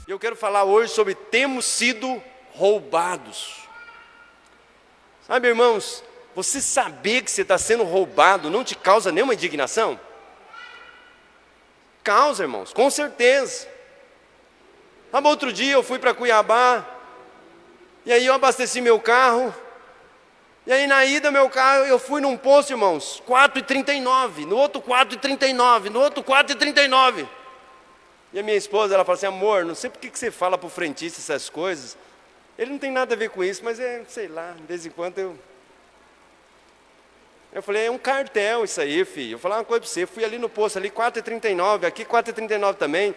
E eu quero falar hoje sobre temos sido roubados. Sabe, irmãos, você saber que você está sendo roubado não te causa nenhuma indignação? Causa, irmãos, com certeza. Sabe, outro dia eu fui para Cuiabá, e aí eu abasteci meu carro, e aí na ida meu carro, eu fui num posto, irmãos, 4,39, no outro 4,39, no outro 4,39. E a minha esposa, ela fala assim, amor, não sei por que você fala para o frentista essas coisas, ele não tem nada a ver com isso, mas sei lá, de vez em quando eu falei, é um cartel isso aí, filho. Eu vou falar uma coisa para você, fui ali no posto, ali 4,39, aqui 4,39 também.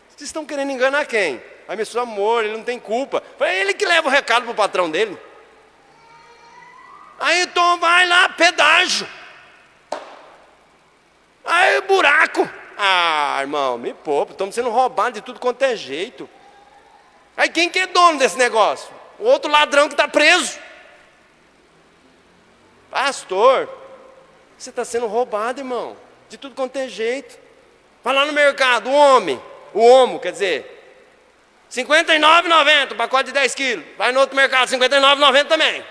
Vocês estão querendo enganar quem? Aí minha esposa, amor, ele não tem culpa. Eu falei, ele que leva o recado para o patrão dele. Aí então vai lá, pedágio. Aí buraco. Ah, irmão, me poupa, estamos sendo roubados de tudo quanto é jeito. Aí quem que é dono desse negócio? O outro ladrão que está preso. Pastor, você está sendo roubado, irmão, de tudo quanto é jeito. Vai lá no mercado, o homo, quer dizer, R$ 59,90, pacote de 10 quilos. Vai no outro mercado, R$ 59,90 também.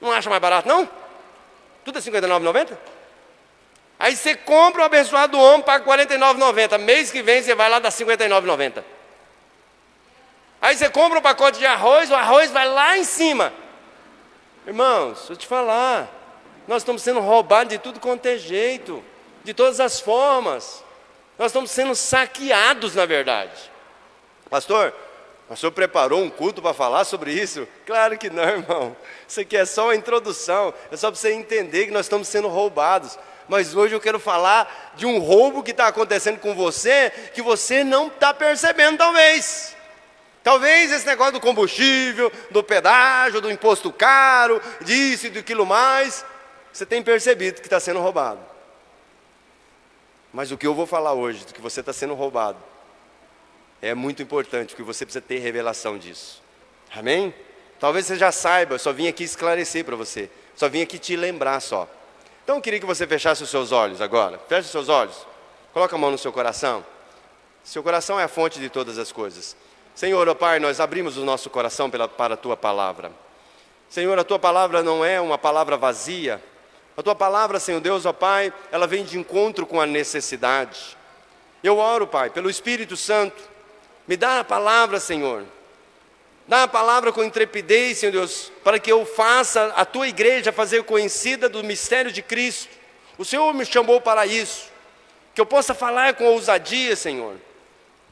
Não acha mais barato, não? Tudo é R$ 59,90? Aí você compra o abençoado homo, paga R$ 49,90. Mês que vem você vai lá dar R$ 59,90. Aí você compra um pacote de arroz, o arroz vai lá em cima. Irmãos, deixa eu te falar, nós estamos sendo roubados de tudo quanto é jeito, de todas as formas. Nós estamos sendo saqueados, na verdade. Pastor, o senhor preparou um culto para falar sobre isso? Claro que não, irmão. Isso aqui é só uma introdução, é só para você entender que nós estamos sendo roubados. Mas hoje eu quero falar de um roubo que está acontecendo com você, que você não está percebendo talvez. Talvez esse negócio do combustível, do pedágio, do imposto caro, disso e daquilo mais, você tem percebido que está sendo roubado. Mas o que eu vou falar hoje, do que você está sendo roubado, é muito importante, porque você precisa ter revelação disso. Amém? Talvez você já saiba, eu só vim aqui esclarecer para você, só vim aqui te lembrar só. Então eu queria que você fechasse os seus olhos agora. Feche os seus olhos, coloca a mão no seu coração. Seu coração é a fonte de todas as coisas. Senhor, ó Pai, nós abrimos o nosso coração para a Tua palavra. Senhor, a Tua palavra não é uma palavra vazia. A Tua palavra, Senhor Deus, ó Pai, ela vem de encontro com a necessidade. Eu oro, Pai, pelo Espírito Santo, me dá a palavra, Senhor. Dá a palavra com intrepidez, Senhor Deus, para que eu faça a Tua igreja fazer conhecida do mistério de Cristo. O Senhor me chamou para isso, que eu possa falar com ousadia, Senhor.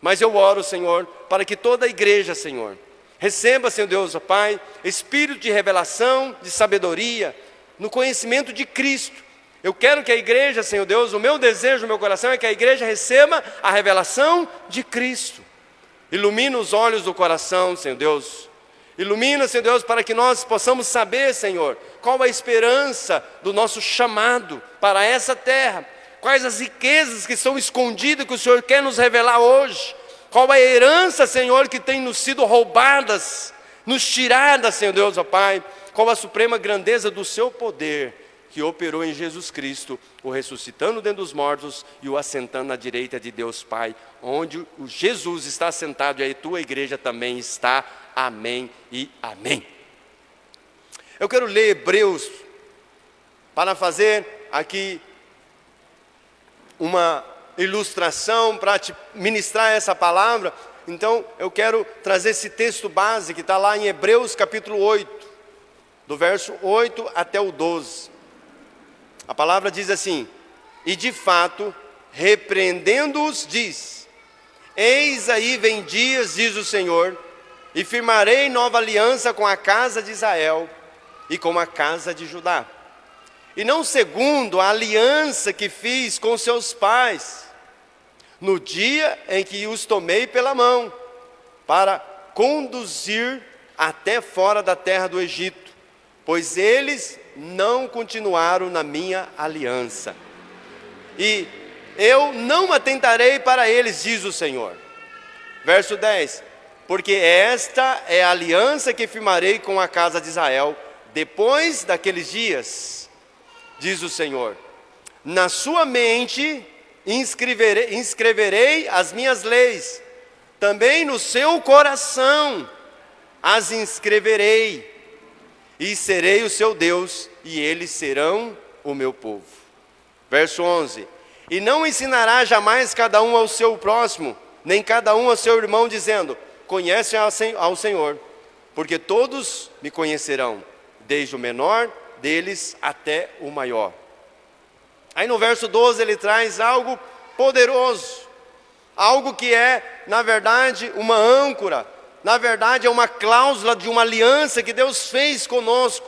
Mas eu oro, Senhor, para que toda a igreja, Senhor, receba, Senhor Deus, ó Pai, espírito de revelação, de sabedoria, no conhecimento de Cristo. Eu quero que a igreja, Senhor Deus, o meu desejo, o meu coração é que a igreja receba a revelação de Cristo. Ilumina os olhos do coração, Senhor Deus. Ilumina, Senhor Deus, para que nós possamos saber, Senhor, qual a esperança do nosso chamado para essa terra. Quais as riquezas que são escondidas que o Senhor quer nos revelar hoje. Qual a herança, Senhor, que tem nos sido roubadas, nos tiradas, Senhor Deus, ó Pai. Qual a suprema grandeza do Seu poder que operou em Jesus Cristo, o ressuscitando dentre os mortos e o assentando à direita de Deus Pai, onde o Jesus está assentado e a Tua igreja também está. Amém e amém. Eu quero ler Hebreus para fazer aqui uma ilustração para te ministrar essa palavra. Então eu quero trazer esse texto base que está lá em Hebreus capítulo 8, do verso 8 até o 12. A palavra diz assim: e de fato, repreendendo-os, diz: eis aí vem dias, diz o Senhor, e firmarei nova aliança com a casa de Israel e com a casa de Judá. E não segundo a aliança que fiz com seus pais, no dia em que os tomei pela mão, para conduzir até fora da terra do Egito, pois eles não continuaram na minha aliança. E eu não atentarei para eles, diz o Senhor. Verso 10, porque esta é a aliança que firmarei com a casa de Israel, depois daqueles dias, diz o Senhor, na sua mente inscreverei as minhas leis, também no seu coração as inscreverei, e serei o seu Deus, e eles serão o meu povo. Verso 11: e não ensinará jamais cada um ao seu próximo, nem cada um ao seu irmão, dizendo: conhece ao Senhor, porque todos me conhecerão, desde o menor deles até o maior. Aí no verso 12 ele traz algo poderoso, algo que é, na verdade, uma âncora, na verdade é uma cláusula de uma aliança que Deus fez conosco,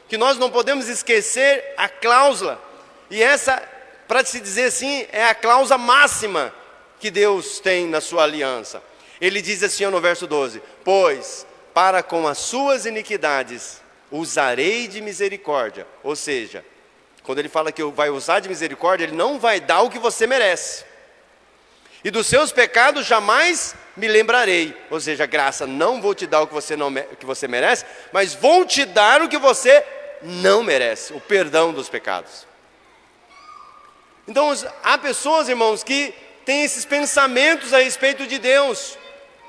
que nós não podemos esquecer a cláusula, e essa, para se dizer assim, é a cláusula máxima que Deus tem na sua aliança. Ele diz assim no verso 12: pois para com as suas iniquidades usarei de misericórdia. Ou seja, quando ele fala que vai usar de misericórdia, ele não vai dar o que você merece. E dos seus pecados jamais me lembrarei. Ou seja, graça, não vou te dar o que você merece, mas vou te dar o que você não merece, o perdão dos pecados. Então, há pessoas, irmãos, que têm esses pensamentos a respeito de Deus,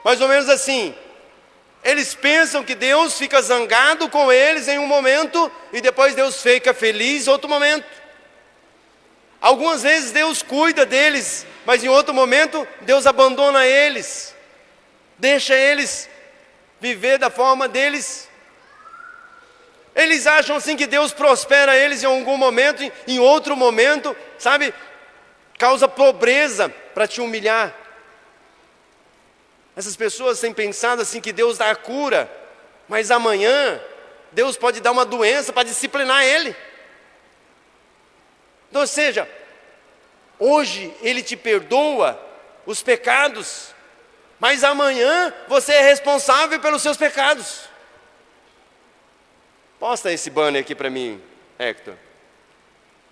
mais ou menos assim. Eles pensam que Deus fica zangado com eles em um momento, e depois Deus fica feliz em outro momento. Algumas vezes Deus cuida deles, mas em outro momento Deus abandona eles, deixa eles viver da forma deles. Eles acham assim que Deus prospera eles em algum momento, em outro momento, sabe, causa pobreza para te humilhar. Essas pessoas têm pensado assim que Deus dá a cura, mas amanhã Deus pode dar uma doença para disciplinar ele. Então, ou seja, hoje Ele te perdoa os pecados, mas amanhã você é responsável pelos seus pecados. Posta esse banner aqui para mim, Hector.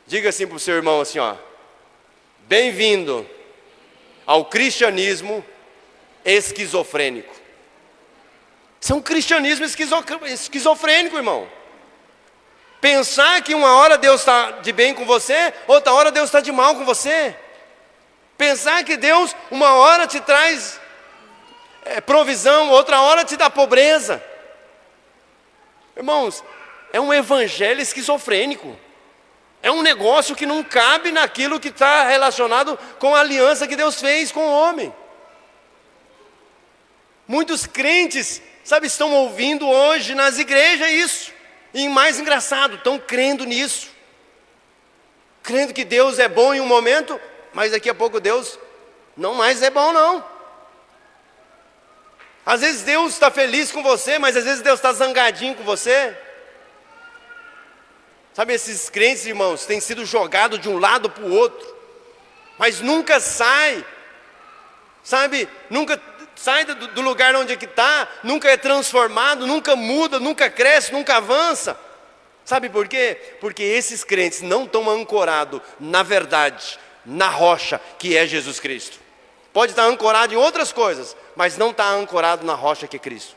Diga assim para o seu irmão assim, ó: bem-vindo ao cristianismo esquizofrênico. Isso é um cristianismo esquizofrênico, irmão. Pensar que uma hora Deus está de bem com você, outra hora Deus está de mal com você. Pensar que Deus uma hora te traz provisão, outra hora te dá pobreza. Irmãos, é um evangelho esquizofrênico. É um negócio que não cabe naquilo que está relacionado com a aliança que Deus fez com o homem. Muitos crentes, sabe, estão ouvindo hoje nas igrejas isso. E mais engraçado, estão crendo nisso. Crendo que Deus é bom em um momento, mas daqui a pouco Deus não mais é bom não. Às vezes Deus está feliz com você, mas às vezes Deus está zangadinho com você. Sabe, esses crentes, irmãos, têm sido jogados de um lado para o outro, mas nunca sai, sabe, nunca sai do lugar onde é que está, nunca é transformado, nunca muda, nunca cresce, nunca avança. Sabe por quê? Porque esses crentes não estão ancorados na verdade, na rocha que é Jesus Cristo. Pode estar ancorado em outras coisas, mas não está ancorado na rocha que é Cristo.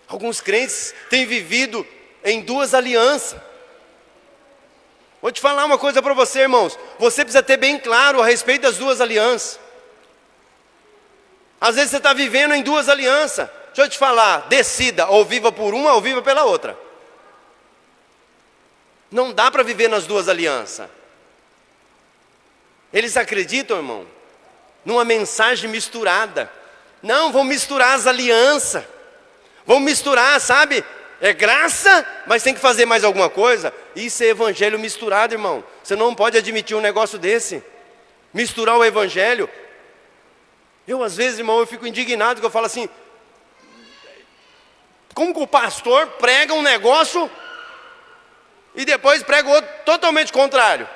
Alguns crentes têm vivido em duas alianças. Vou te falar uma coisa para você, irmãos. Você precisa ter bem claro a respeito das duas alianças. Às vezes você está vivendo em duas alianças. Deixa eu te falar, decida, ou viva por uma ou viva pela outra. Não dá para viver nas duas alianças. Eles acreditam, irmão, numa mensagem misturada. Não, vão misturar as alianças. Vão misturar, sabe? É graça, mas tem que fazer mais alguma coisa. Isso é evangelho misturado, irmão. Você não pode admitir um negócio desse. Misturar o evangelho. Eu, às vezes, irmão, eu fico indignado, que eu falo assim, como que o pastor prega um negócio e depois prega outro totalmente contrário?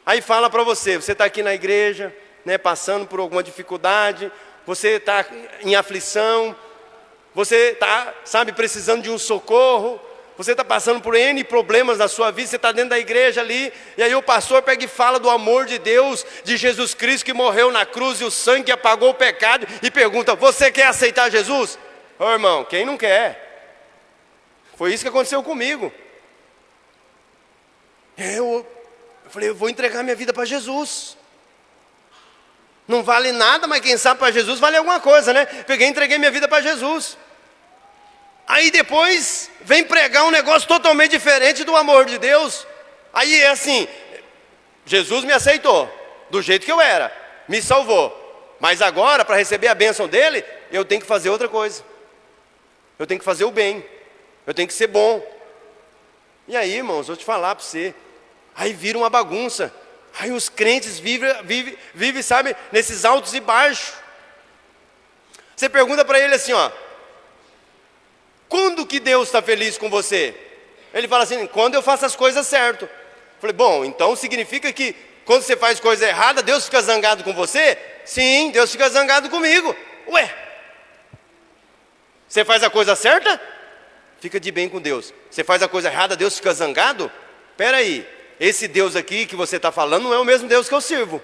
Aí fala para você está aqui na igreja, né, passando por alguma dificuldade, você está em aflição, você está, sabe, precisando de um socorro, você está passando por N problemas na sua vida, você está dentro da igreja ali, e aí o pastor pega e fala do amor de Deus, de Jesus Cristo que morreu na cruz e o sangue que apagou o pecado, e pergunta, você quer aceitar Jesus? Ô irmão, quem não quer? Foi isso que aconteceu comigo. Eu falei, eu vou entregar minha vida para Jesus. Não vale nada, mas quem sabe para Jesus vale alguma coisa, né? Peguei e entreguei minha vida para Jesus. Aí depois vem pregar um negócio totalmente diferente do amor de Deus. Aí é assim, Jesus me aceitou, do jeito que eu era, me salvou. Mas agora, para receber a bênção dele, eu tenho que fazer outra coisa. Eu tenho que fazer o bem. Eu tenho que ser bom. E aí, irmãos, vou te falar para você. Aí vira uma bagunça. Aí os crentes vivem, sabe, nesses altos e baixos. Você pergunta para ele assim, ó. Quando que Deus está feliz com você? Ele fala assim, quando eu faço as coisas certas. Falei, bom, então significa que quando você faz coisa errada, Deus fica zangado com você? Sim, Deus fica zangado comigo. Ué, você faz a coisa certa? Fica de bem com Deus. Você faz a coisa errada, Deus fica zangado? Espera aí, esse Deus aqui que você está falando não é o mesmo Deus que eu sirvo.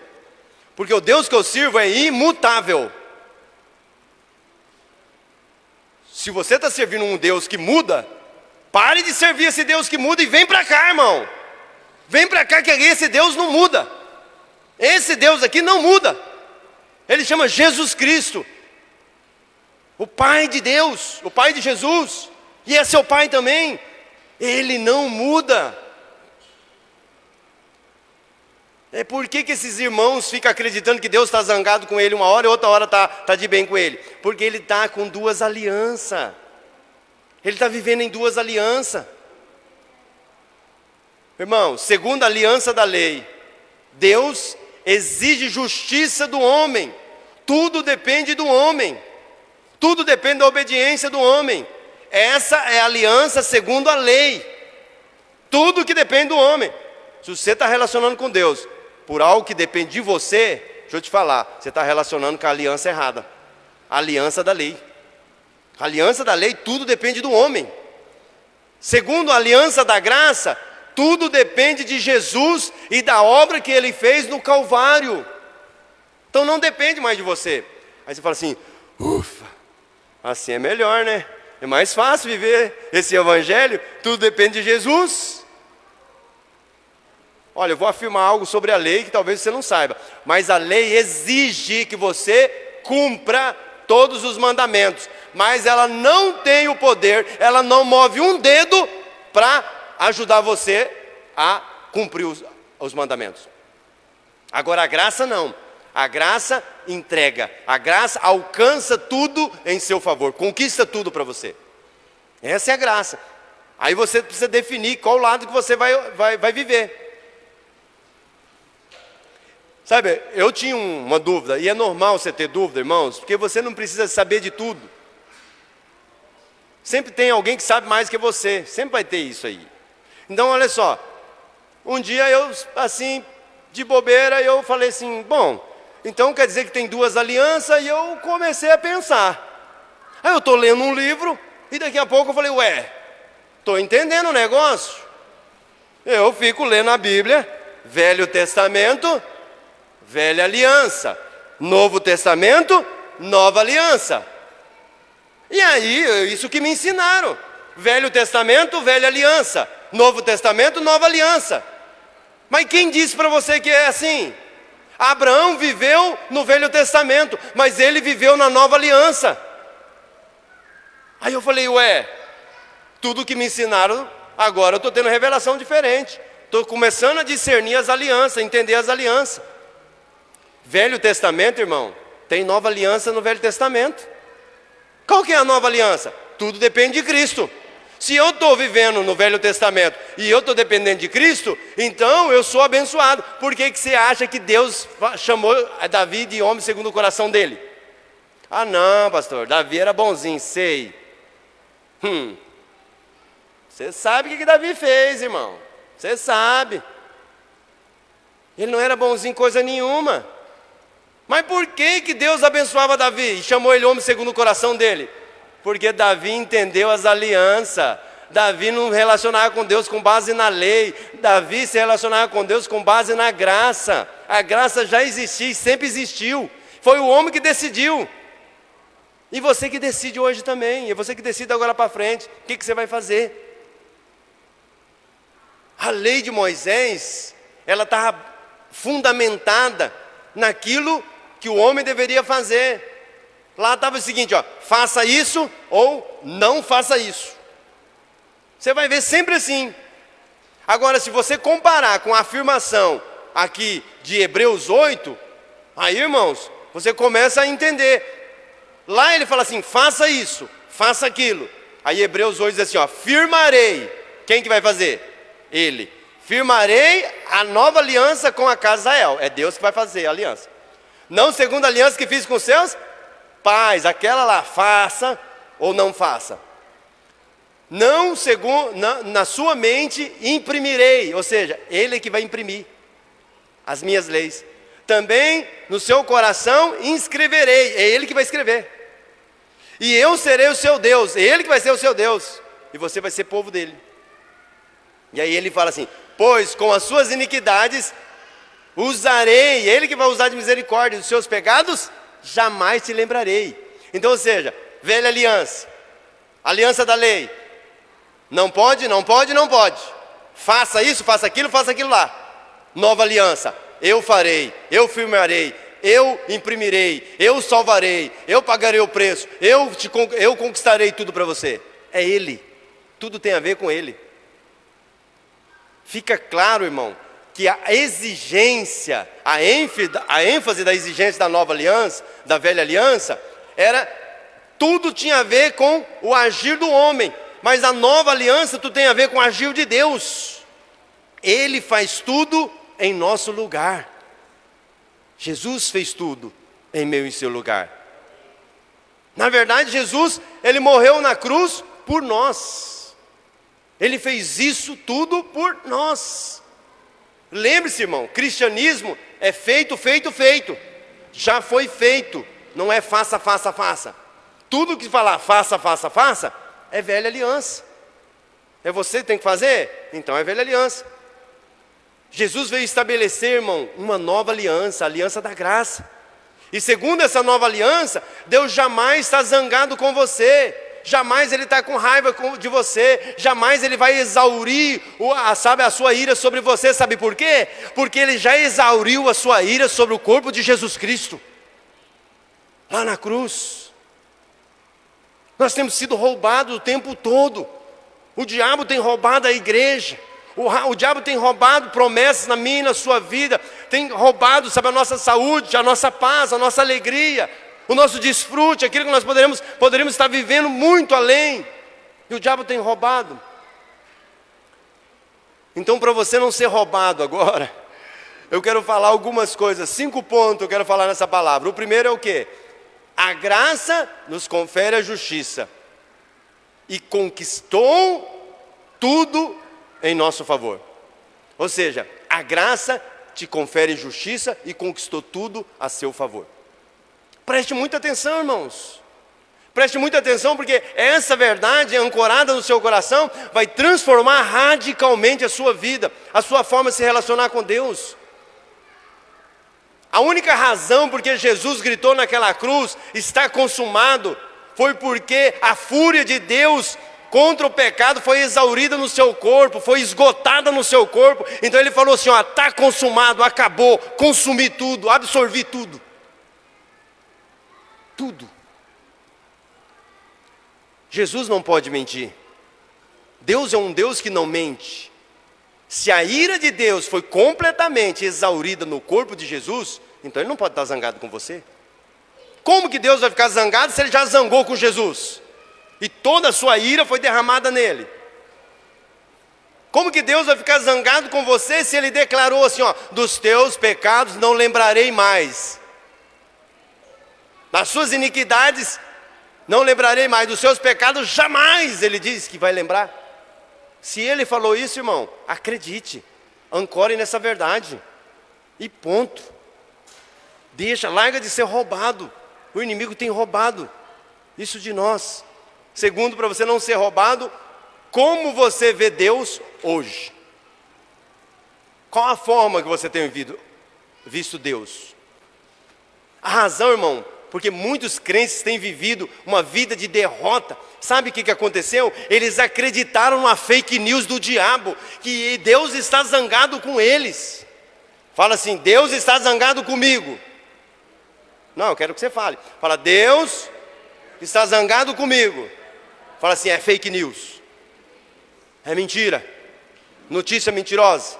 Porque o Deus que eu sirvo é imutável. Se você está servindo um Deus que muda, pare de servir esse Deus que muda e vem para cá, irmão. Vem para cá que esse Deus não muda. Esse Deus aqui não muda. Ele chama Jesus Cristo. O Pai de Deus, o Pai de Jesus. E é seu Pai também. Ele não muda. É por que esses irmãos ficam acreditando que Deus está zangado com ele uma hora e outra hora está de bem com ele? Porque ele está com duas alianças. Ele está vivendo em duas alianças. Irmão, segundo a aliança da lei, Deus exige justiça do homem. Tudo depende do homem. Tudo depende da obediência do homem. Essa é a aliança segundo a lei. Tudo que depende do homem. Se você está relacionando com Deus por algo que depende de você, deixa eu te falar, você está relacionando com a aliança errada. A aliança da lei. A aliança da lei, tudo depende do homem. Segundo a aliança da graça, tudo depende de Jesus e da obra que Ele fez no Calvário. Então não depende mais de você. Aí você fala assim, ufa, assim é melhor, né? É mais fácil viver esse evangelho, tudo depende de Jesus. Olha, eu vou afirmar algo sobre a lei que talvez você não saiba, mas a lei exige que você cumpra todos os mandamentos, mas ela não tem o poder, ela não move um dedo para ajudar você a cumprir os mandamentos. Agora a graça não, a graça entrega, a graça alcança tudo em seu favor, conquista tudo para você. Essa é a graça. Aí você precisa definir qual lado que você vai viver. Sabe, eu tinha uma dúvida, e é normal você ter dúvida, irmãos, porque você não precisa saber de tudo. Sempre tem alguém que sabe mais que você, sempre vai ter isso aí. Então, olha só, um dia eu, assim, de bobeira, eu falei assim, bom, então quer dizer que tem duas alianças, e eu comecei a pensar. Aí eu estou lendo um livro, e daqui a pouco eu falei, ué, estou entendendo o negócio. Eu fico lendo a Bíblia, Velho Testamento, Velha Aliança, Novo Testamento, Nova Aliança. E aí, isso que me ensinaram. Velho Testamento, Velha Aliança. Novo Testamento, Nova Aliança. Mas quem disse para você que é assim? Abraão viveu no Velho Testamento, mas ele viveu na Nova Aliança. Aí eu falei, ué, tudo que me ensinaram, agora eu estou tendo revelação diferente. Estou começando a discernir as alianças, entender as alianças. Velho Testamento, irmão, tem Nova Aliança no Velho Testamento. Qual que é a Nova Aliança? Tudo depende de Cristo. Se eu estou vivendo no Velho Testamento e eu estou dependendo de Cristo, então eu sou abençoado. Por que você acha que Deus chamou Davi de homem segundo o coração dele? Ah não, pastor, Davi era bonzinho, sei. Você sabe o que Davi fez, irmão. Você sabe. Ele não era bonzinho coisa nenhuma. Mas por que Deus abençoava Davi e chamou ele homem segundo o coração dele? Porque Davi entendeu as alianças. Davi não relacionava com Deus com base na lei. Davi se relacionava com Deus com base na graça. A graça já existia e sempre existiu. Foi o homem que decidiu. E você que decide hoje também. É você que decide agora para frente. O que você vai fazer? A lei de Moisés, ela estava fundamentada naquilo que o homem deveria fazer. Lá estava o seguinte, ó, faça isso ou não faça isso. Você vai ver sempre assim. Agora, se você comparar com a afirmação aqui de Hebreus 8, aí, irmãos, você começa a entender. Lá ele fala assim, faça isso, faça aquilo. Aí Hebreus 8 diz assim, ó, firmarei. Quem que vai fazer? Ele. Firmarei a nova aliança com a casa de Israel. É Deus que vai fazer a aliança. Não segundo a aliança que fiz com os seus pais. Aquela lá, faça ou não faça. Não segundo, na sua mente imprimirei. Ou seja, Ele é que vai imprimir as minhas leis. Também no seu coração inscreverei. É Ele que vai escrever. E eu serei o seu Deus. É Ele que vai ser o seu Deus. E você vai ser povo dele. E aí ele fala assim, pois com as suas iniquidades usarei, Ele que vai usar de misericórdia, dos seus pecados jamais te lembrarei. Então, ou seja, velha aliança, aliança da lei, não pode, não pode, não pode. Faça isso, faça aquilo lá. Nova aliança, eu farei, eu firmarei, eu imprimirei, eu salvarei, eu pagarei o preço, eu conquistarei tudo para você. É Ele, tudo tem a ver com Ele. Fica claro, irmão, que a exigência, a ênfase da exigência da nova aliança, da velha aliança, tudo tinha a ver com o agir do homem, mas a nova aliança tudo tem a ver com o agir de Deus. Ele faz tudo em nosso lugar. Jesus fez tudo em meu e seu lugar. Na verdade, Jesus, Ele morreu na cruz por nós. Ele fez isso tudo por nós. Lembre-se, irmão, cristianismo é feito. Já foi feito. Não é faça. Tudo que falar faça, é velha aliança. É você que tem que fazer? Então é velha aliança. Jesus veio estabelecer, irmão, uma nova aliança, a aliança da graça. E segundo essa nova aliança, Deus jamais está zangado com você. Jamais Ele está com raiva de você. Jamais Ele vai exaurir a sua ira sobre você. Sabe por quê? Porque Ele já exauriu a sua ira sobre o corpo de Jesus Cristo. Lá na cruz. Nós temos sido roubados o tempo todo. O diabo tem roubado a igreja. O diabo tem roubado promessas na minha e na sua vida. Tem roubado, sabe, a nossa saúde, a nossa paz, a nossa alegria, o nosso desfrute, aquilo que nós poderíamos estar vivendo muito além. E o diabo tem roubado. Então, para você não ser roubado agora, eu quero falar algumas coisas, 5 pontos eu quero falar nessa palavra. O primeiro é o quê? A graça nos confere a justiça. E conquistou tudo em nosso favor. Ou seja, a graça te confere justiça e conquistou tudo a seu favor. Preste muita atenção, irmãos. Preste muita atenção, porque essa verdade ancorada no seu coração vai transformar radicalmente a sua vida, a sua forma de se relacionar com Deus. A única razão porque Jesus gritou naquela cruz, está consumado, foi porque a fúria de Deus contra o pecado foi exaurida no seu corpo, foi esgotada no seu corpo. Então Ele falou assim, ó, está consumado, acabou, consumi tudo, absorvi tudo. Tudo. Jesus não pode mentir. Deus é um Deus que não mente. Se a ira de Deus foi completamente exaurida no corpo de Jesus, então Ele não pode estar zangado com você. Como que Deus vai ficar zangado se Ele já zangou com Jesus? E toda a sua ira foi derramada nele. Como que Deus vai ficar zangado com você se Ele declarou assim, ó, dos teus pecados não lembrarei mais. Das suas iniquidades não lembrarei mais, dos seus pecados jamais Ele diz que vai lembrar. Se Ele falou isso, irmão, acredite, ancore nessa verdade. E ponto. Larga de ser roubado. O inimigo tem roubado isso de nós. Segundo, para você não ser roubado, como você vê Deus hoje? Qual a forma que você tem visto Deus? A razão, irmão, porque muitos crentes têm vivido uma vida de derrota. Sabe o que aconteceu? Eles acreditaram na fake news do diabo, que Deus está zangado com eles. Fala assim, Deus está zangado comigo. Não, eu quero que você fale. Fala, Deus está zangado comigo. Fala assim, é fake news. É mentira. Notícia mentirosa.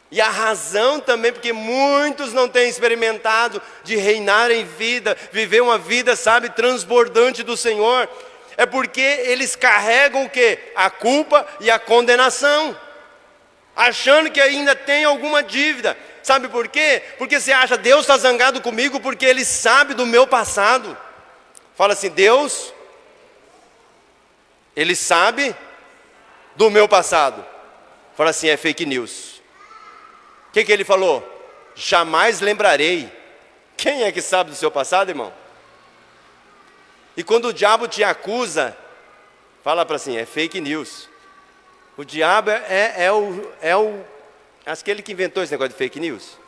E a razão também, porque muitos não têm experimentado de reinar em vida, viver uma vida, sabe, transbordante do Senhor, é porque eles carregam o quê? A culpa e a condenação, achando que ainda tem alguma dívida. Sabe por quê? Porque você acha, Deus está zangado comigo porque Ele sabe do meu passado. Fala assim, Deus, Ele sabe do meu passado. Fala assim, é fake news. O que ele falou? Jamais lembrarei. Quem é que sabe do seu passado, irmão? E quando o diabo te acusa, fala para assim, é fake news. O diabo aquele que inventou esse negócio de fake news.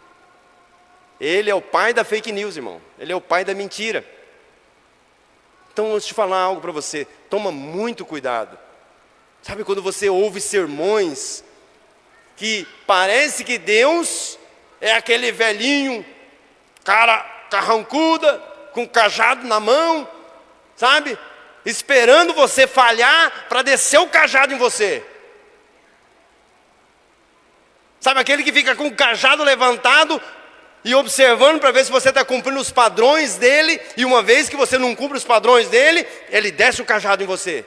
Ele é o pai da fake news, irmão. Ele é o pai da mentira. Então, deixa eu falar algo para você. Toma muito cuidado. Sabe quando você ouve sermões que parece que Deus é aquele velhinho, cara carrancuda, com cajado na mão, sabe? Esperando você falhar para descer o cajado em você. Sabe aquele que fica com o cajado levantado e observando para ver se você está cumprindo os padrões dele, e uma vez que você não cumpre os padrões dele, ele desce o cajado em você.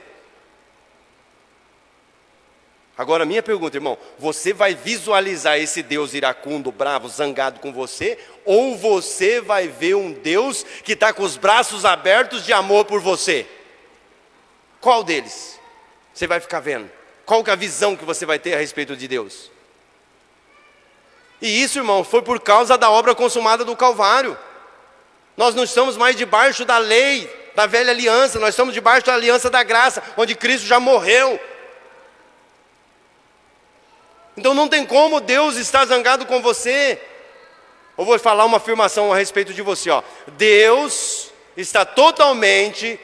Agora, minha pergunta, irmão, você vai visualizar esse Deus iracundo, bravo, zangado com você, ou você vai ver um Deus que está com os braços abertos de amor por você? Qual deles você vai ficar vendo? Qual que é a visão que você vai ter a respeito de Deus? E isso, irmão, foi por causa da obra consumada do Calvário. Nós não estamos mais debaixo da lei, da velha aliança, nós estamos debaixo da aliança da graça, onde Cristo já morreu. Então não tem como Deus estar zangado com você. Eu vou falar uma afirmação a respeito de você, ó. Deus está totalmente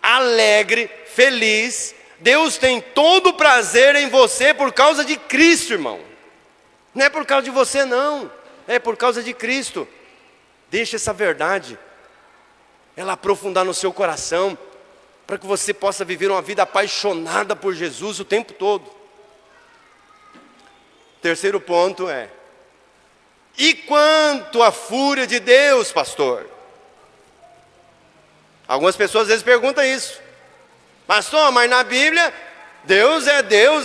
alegre, feliz. Deus tem todo o prazer em você por causa de Cristo, irmão. Não é por causa de você, não. É por causa de Cristo. Deixa essa verdade ela aprofundar no seu coração, para que você possa viver uma vida apaixonada por Jesus o tempo todo. Terceiro ponto é, e quanto à fúria de Deus, pastor? Algumas pessoas às vezes perguntam isso. Pastor, mas na Bíblia, Deus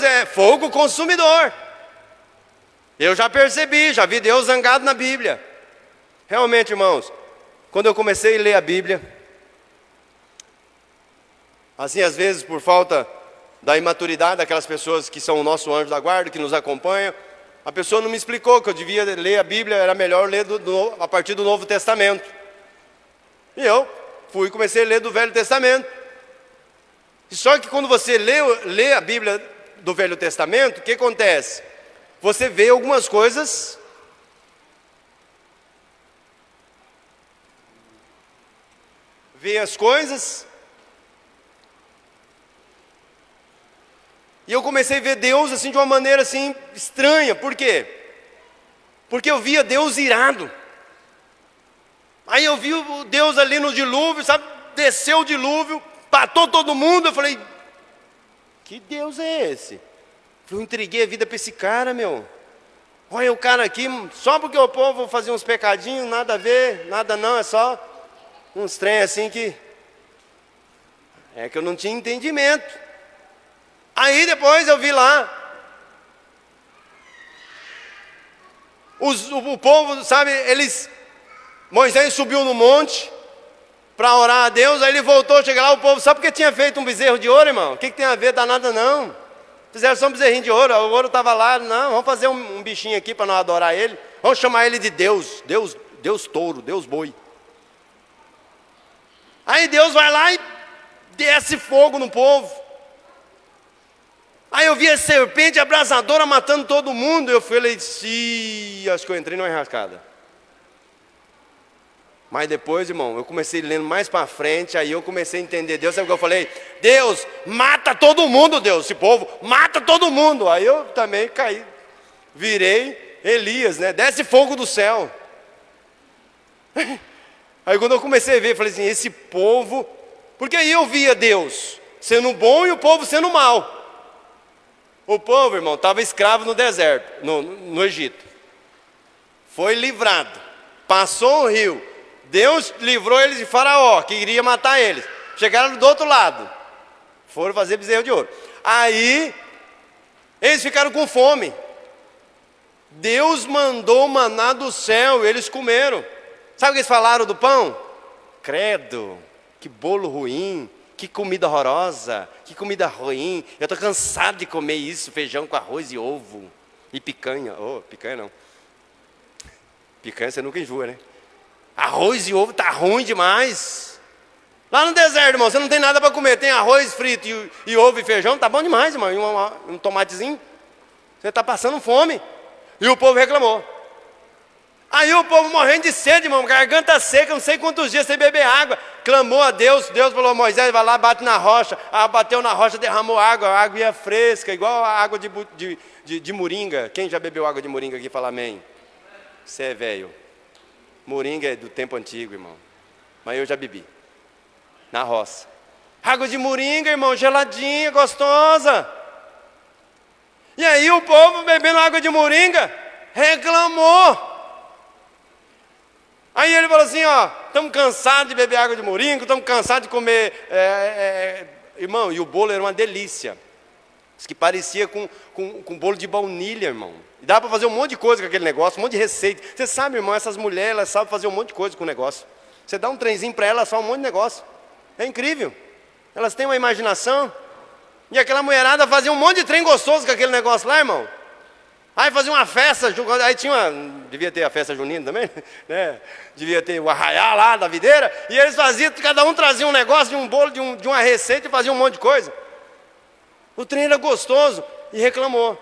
é fogo consumidor. Eu já percebi, já vi Deus zangado na Bíblia. Realmente, irmãos, quando eu comecei a ler a Bíblia, assim, às vezes por falta da imaturidade daquelas pessoas que são o nosso anjo da guarda, que nos acompanham, a pessoa não me explicou que eu devia ler a Bíblia, era melhor ler a partir do Novo Testamento. E eu comecei a ler do Velho Testamento. E só que quando você lê a Bíblia do Velho Testamento, o que acontece? Você vê algumas coisas as coisas, e eu comecei a ver Deus assim de uma maneira assim estranha. Por quê? Porque eu via Deus irado. Aí eu vi o Deus ali no dilúvio, sabe? Desceu o dilúvio, matou todo mundo. Eu falei, que Deus é esse? Eu entreguei a vida para esse cara, meu. Olha o cara aqui, só porque o povo fazia uns pecadinhos, nada a ver, nada não, é só uns trem assim que eu não tinha entendimento. Aí depois eu vi lá, o povo, sabe, Moisés subiu no monte para orar a Deus, aí ele voltou, chega lá, o povo, sabe por que tinha feito um bezerro de ouro, irmão? O que tem a ver? Dá nada não. Fizeram só um bezerrinho de ouro, o ouro estava lá, não, vamos fazer um bichinho aqui para nós adorar ele, vamos chamar ele de Deus touro, Deus boi. Aí Deus vai lá e desce fogo no povo. Aí eu vi a serpente abrasadora matando todo mundo. Eu falei, acho que eu entrei numa enrascada. Mas depois, irmão, eu comecei lendo mais para frente. Aí eu comecei a entender Deus. Sabe o que eu falei? Deus, mata todo mundo, Deus. Esse povo, mata todo mundo. Aí eu também caí. Virei Elias, né? Desce fogo do céu. Aí quando eu comecei a ver, eu falei assim, esse povo... Porque aí eu via Deus sendo bom e o povo sendo mal. O povo, irmão, estava escravo no deserto, no Egito. Foi livrado. Passou o rio. Deus livrou eles de Faraó, que iria matar eles. Chegaram do outro lado. Foram fazer bezerro de ouro. Aí, eles ficaram com fome. Deus mandou maná do céu e eles comeram. Sabe o que eles falaram do pão? Credo, que bolo ruim, que comida horrorosa, que comida ruim. Eu estou cansado de comer isso, feijão com arroz e ovo. E picanha. Oh, picanha não. Picanha você nunca enjoa, né? Arroz e ovo tá ruim demais. Lá no deserto, irmão, você não tem nada para comer. Tem arroz frito e ovo e feijão, tá bom demais, irmão. E um tomatezinho. Você está passando fome. E o povo reclamou. Aí o povo morrendo de sede, irmão, garganta seca, não sei quantos dias sem beber água. Clamou a Deus, Deus falou, Moisés, vai lá, bate na rocha. Ah, bateu na rocha, derramou água, a água ia fresca, igual a água de moringa. Quem já bebeu água de moringa aqui, fala amém. Você é velho. Moringa é do tempo antigo, irmão. Mas eu já bebi. Na roça. Água de moringa, irmão, geladinha, gostosa. E aí o povo bebendo água de moringa, reclamou. Aí ele falou assim, ó, estamos cansados de beber água de moringa, estamos cansados de comer... Irmão, e o bolo era uma delícia. Diz que parecia com bolo de baunilha, irmão. E dá para fazer um monte de coisa com aquele negócio, um monte de receita. Você sabe, irmão, essas mulheres, elas sabem fazer um monte de coisa com o negócio. Você dá um trenzinho para elas, só um monte de negócio. É incrível. Elas têm uma imaginação. E aquela mulherada fazia um monte de trem gostoso com aquele negócio lá, irmão. Aí fazia uma festa, aí devia ter a festa junina também, né? Devia ter o arraiá lá da videira. E eles faziam, cada um trazia um negócio de um bolo, de uma receita e fazia um monte de coisa. O trem era gostoso e reclamou.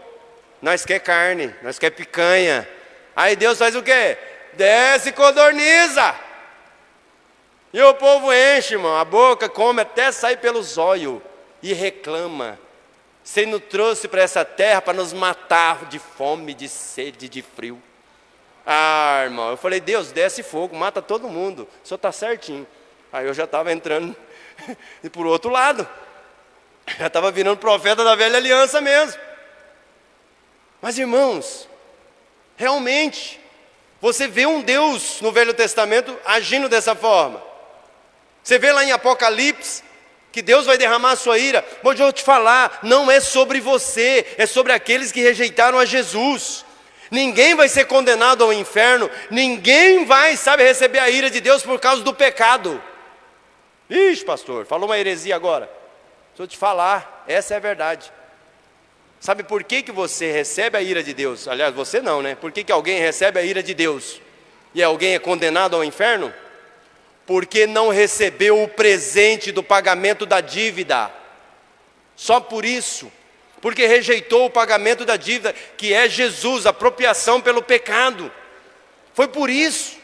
Nós quer carne, nós quer picanha. Aí Deus faz o quê? Desce e codorniza. E o povo enche, irmão, a boca, come até sair pelo zóio. E reclama. Você nos trouxe para essa terra para nos matar de fome, de sede, de frio. Ah, irmão, eu falei, Deus, desce fogo, mata todo mundo. O senhor está certinho. Aí eu já estava entrando e por outro lado. Já estava virando profeta da velha aliança mesmo. Mas, irmãos, realmente, você vê um Deus no Velho Testamento agindo dessa forma. Você vê lá em Apocalipse, que Deus vai derramar a sua ira. Mas eu vou te falar, não é sobre você, é sobre aqueles que rejeitaram a Jesus. Ninguém vai ser condenado ao inferno, ninguém vai, receber a ira de Deus por causa do pecado. Ixi, pastor, falou uma heresia agora. Deixa eu te falar, essa é a verdade. Sabe por que você recebe a ira de Deus? Aliás, você não, né? Por que alguém recebe a ira de Deus e alguém é condenado ao inferno? Porque não recebeu o presente do pagamento da dívida. Só por isso. Porque rejeitou o pagamento da dívida, que é Jesus, apropriação pelo pecado. Foi por isso.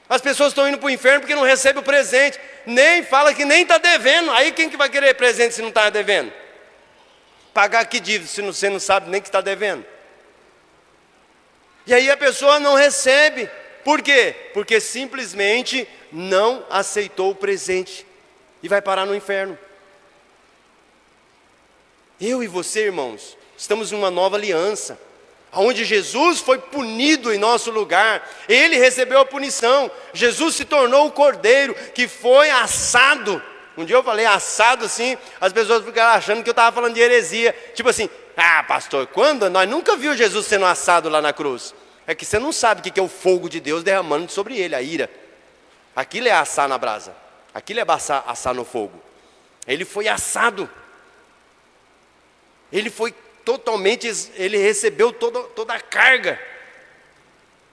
As pessoas estão indo para o inferno porque não recebem o presente. Nem fala que nem está devendo. Aí quem que vai querer presente se não está devendo? Pagar que dívida se você não sabe nem que está devendo? E aí a pessoa não recebe. Por quê? Porque simplesmente não aceitou o presente e vai parar no inferno. Eu e você, irmãos, estamos numa nova aliança, onde Jesus foi punido em nosso lugar. Ele recebeu a punição. Jesus se tornou o cordeiro que foi assado. Um dia eu falei assado assim, as pessoas ficaram achando que eu estava falando de heresia. Tipo assim, ah, pastor, quando? Nós nunca vimos Jesus sendo assado lá na cruz. É que você não sabe o que é o fogo de Deus derramando sobre ele, a ira. Aquilo é assar na brasa. Aquilo é assar no fogo. Ele foi assado. Ele foi totalmente, ele recebeu toda a carga.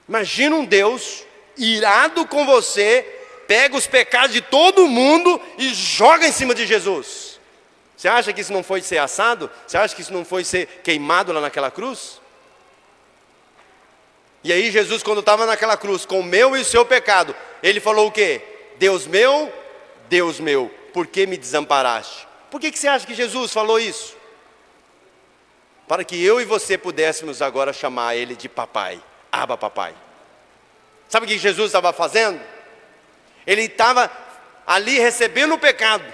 Imagina um Deus irado com você, pega os pecados de todo mundo e joga em cima de Jesus. Você acha que isso não foi ser assado? Você acha que isso não foi ser queimado lá naquela cruz? E aí Jesus, quando estava naquela cruz, com o meu e o seu pecado, ele falou o quê? Deus meu, por que me desamparaste? Por que você acha que Jesus falou isso? Para que eu e você pudéssemos agora chamar ele de papai, Abba papai. Sabe o que Jesus estava fazendo? Ele estava ali recebendo o pecado.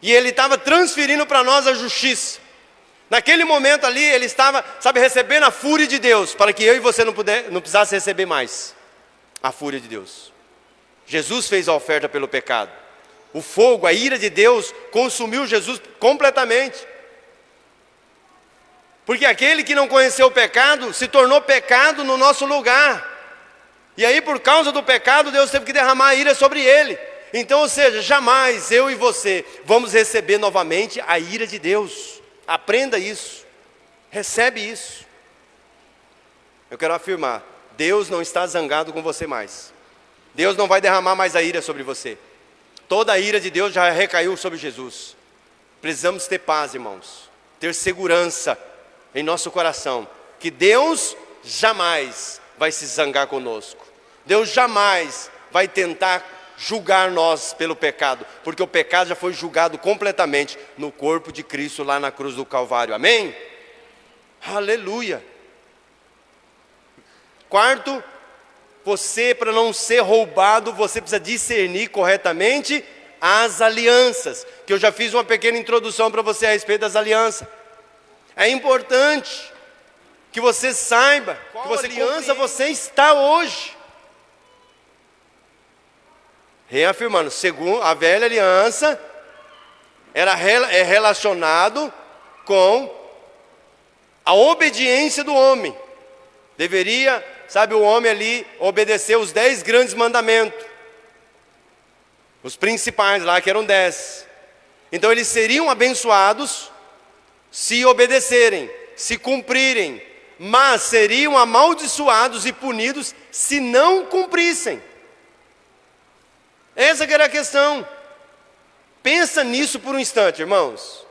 E ele estava transferindo para nós a justiça. Naquele momento ali, ele estava, recebendo a fúria de Deus, para que eu e você não precisasse receber mais a fúria de Deus. Jesus fez a oferta pelo pecado. O fogo, a ira de Deus, consumiu Jesus completamente. Porque aquele que não conheceu o pecado, se tornou pecado no nosso lugar. E aí, por causa do pecado, Deus teve que derramar a ira sobre ele. Então, ou seja, jamais eu e você vamos receber novamente a ira de Deus. Aprenda isso. Recebe isso. Eu quero afirmar, Deus não está zangado com você mais. Deus não vai derramar mais a ira sobre você. Toda a ira de Deus já recaiu sobre Jesus. Precisamos ter paz, irmãos. Ter segurança em nosso coração. Que Deus jamais vai se zangar conosco. Deus jamais vai tentar julgar nós pelo pecado. Porque o pecado já foi julgado completamente no corpo de Cristo lá na cruz do Calvário. Amém? Aleluia. Quarto, você, para não ser roubado, você precisa discernir corretamente as alianças. Que eu já fiz uma pequena introdução para você a respeito das alianças. É importante que você saiba qual você aliança você está hoje. Reafirmando, segundo a velha aliança, é relacionado com a obediência do homem. Deveria, o homem ali obedecer os 10 grandes mandamentos. Os principais lá, que eram 10. Então eles seriam abençoados se obedecerem, se cumprirem. Mas seriam amaldiçoados e punidos se não cumprissem. Essa que era a questão. Pensa nisso por um instante, irmãos.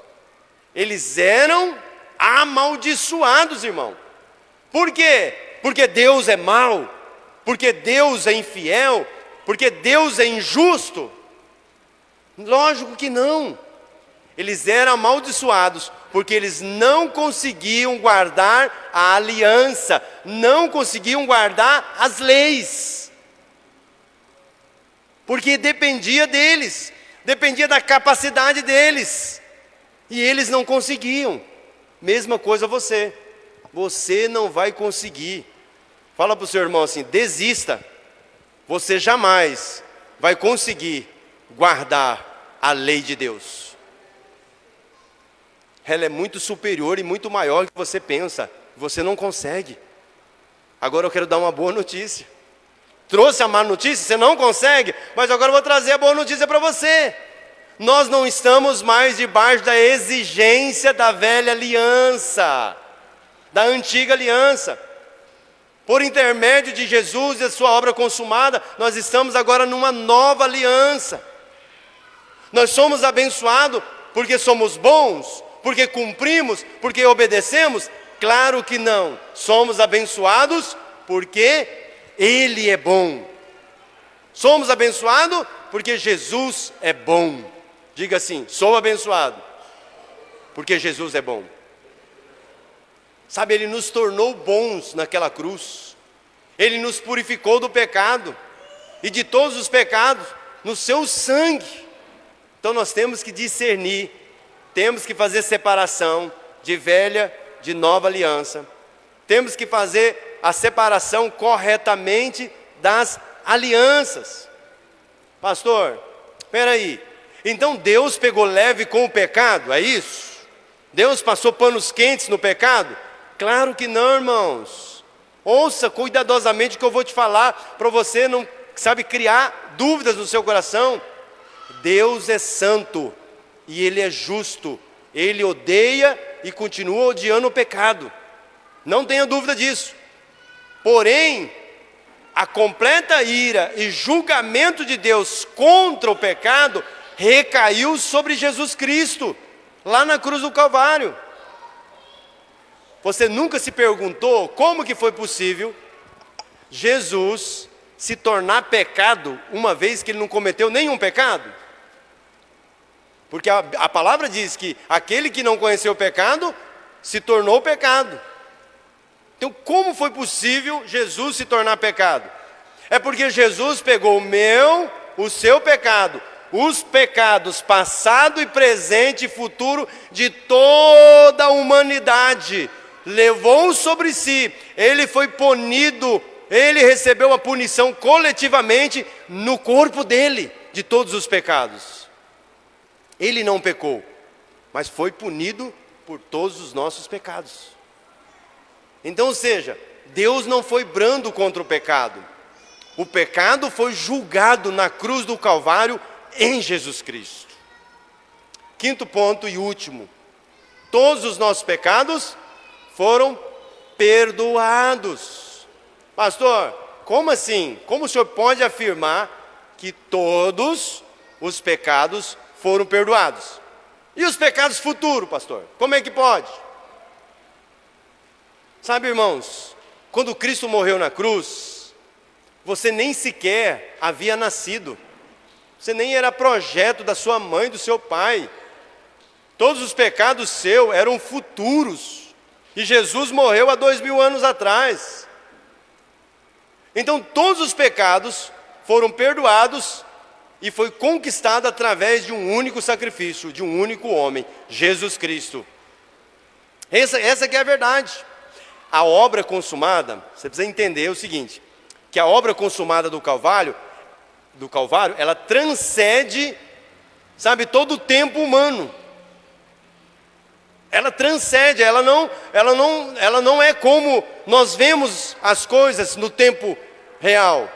Eles eram amaldiçoados, irmão. Por quê? Porque Deus é mau? Porque Deus é infiel? Porque Deus é injusto? Lógico que não. Eles eram amaldiçoados porque eles não conseguiam guardar a aliança, não conseguiam guardar as leis. Porque dependia deles, dependia da capacidade deles. E eles não conseguiam. Mesma coisa você. Você não vai conseguir. Fala para o seu irmão assim, desista. Você jamais vai conseguir guardar a lei de Deus. Ela é muito superior e muito maior do que você pensa. Você não consegue. Agora eu quero dar uma boa notícia. Trouxe a má notícia, você não consegue, mas agora eu vou trazer a boa notícia para você. Nós não estamos mais debaixo da exigência da velha aliança, da antiga aliança. Por intermédio de Jesus e a sua obra consumada, nós estamos agora numa nova aliança. Nós somos abençoados porque somos bons, porque cumprimos, porque obedecemos? Claro que não. Somos abençoados porque Ele é bom. Somos abençoados porque Jesus é bom. Diga assim, sou abençoado porque Jesus é bom. Ele nos tornou bons naquela cruz. Ele nos purificou do pecado e de todos os pecados no seu sangue. Então nós temos que discernir, temos que fazer separação de velha, de nova aliança. Temos que fazer a separação corretamente das alianças. Pastor, espera aí. Então Deus pegou leve com o pecado, é isso? Deus passou panos quentes no pecado? Claro que não, irmãos. Ouça cuidadosamente o que eu vou te falar, para você não, criar dúvidas no seu coração. Deus é santo e Ele é justo. Ele odeia e continua odiando o pecado. Não tenha dúvida disso. Porém, a completa ira e julgamento de Deus contra o pecado recaiu sobre Jesus Cristo, lá na cruz do Calvário. Você nunca se perguntou como que foi possível Jesus se tornar pecado, uma vez que Ele não cometeu nenhum pecado? Porque a palavra diz que aquele que não conheceu o pecado, se tornou pecado. Então como foi possível Jesus se tornar pecado? É porque Jesus pegou o meu, o seu pecado, os pecados passado e presente e futuro de toda a humanidade, levou sobre si. Ele foi punido, ele recebeu a punição coletivamente no corpo dele, de todos os pecados. Ele não pecou, mas foi punido por todos os nossos pecados. Então, ou seja, Deus não foi brando contra o pecado. O pecado foi julgado na cruz do Calvário em Jesus Cristo. Quinto ponto e último: todos os nossos pecados foram perdoados. Pastor, como assim? Como o senhor pode afirmar que todos os pecados foram perdoados? E os pecados futuros, pastor? Como é que pode? Sabe, irmãos, quando Cristo morreu na cruz, você nem sequer havia nascido. Você nem era projeto da sua mãe, do seu pai. Todos os pecados seus eram futuros. E Jesus morreu há 2000 anos atrás. Então todos os pecados foram perdoados e foi conquistado através de um único sacrifício, de um único homem, Jesus Cristo. Essa que é a verdade. A obra consumada, você precisa entender o seguinte, que a obra consumada do Calvário, ela transcende, sabe, todo o tempo humano. Ela transcende, ela não é como nós vemos as coisas no tempo real.